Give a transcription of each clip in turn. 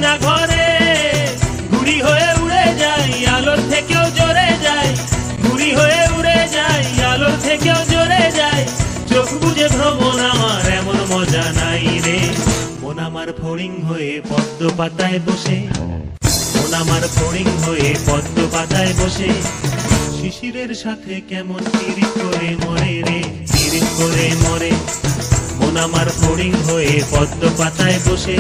না ঘরে, ঘুড়ি হয়ে উড়ে যাই আলোর থেকেও জোরে যাই, ঘুড়ি হয়ে উড়ে যাই আলোর থেকেও জোরে যাই। চোখ বুঝে ভ্রমণ আমার এমন মজা নাই রে। মন আমার ফড়িং হয়ে পদ্ম পাতায় বসে, মন আমার ফড়িং হয়ে পদ্ম পাতায় বসে, শিশিরের সাথে কেমন পিরিত করে মরে রে, পিরিত করে মরে। মন আমার ফড়িং হয়ে পদ্ম পাতায় বসে,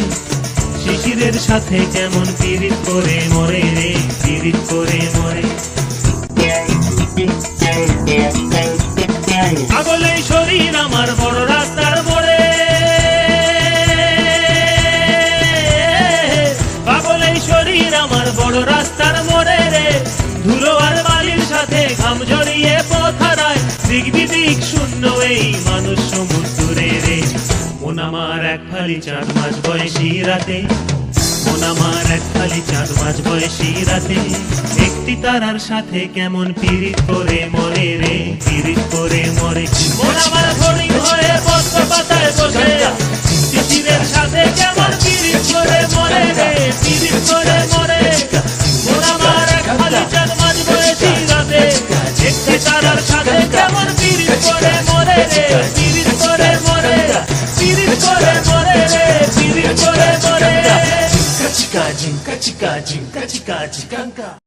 শিশিরের সাথে কেমন পিরিত করে মরে রে, পিরিত করে মরে। পাগল এই শরীর আমার বড় রাস্তার মোড়ে, পাগল এই শরীর আমার বড় রাস্তার মোড়ে রে। ধুলো আর বালির সাথে ঘাম ঝরিয়ে পথ হারায়, দিক বিদিক শূন্য এই মানুষ সমুদ্রে রে। মন আমার এক ফালি চাঁদ মাঝ বয়সী রাতে, মন আমার এক ফালি চাঁদ মাঝ বয়সী রাতে, একটি তারার সাথে কেমন পিরিত করে মরে রে, পিরিত করে মরে। মন আমার ফড়িং হয়ে পদ্ম পাতায় বসে, শিশিরের সাথে কেমন পিরিত করে মরে রে, পিরিত করে মরে। মন আমার এক ফালি চাঁদ মাঝ বয়সী রাতে, একটি তারার সাথে কেমন পিরিত করে মরে রে, পিরিত করে মরে, পিরিত করে মরে রে, পিরিত করে মরে। Chica, chica, chica, chica, chica, chica, chica.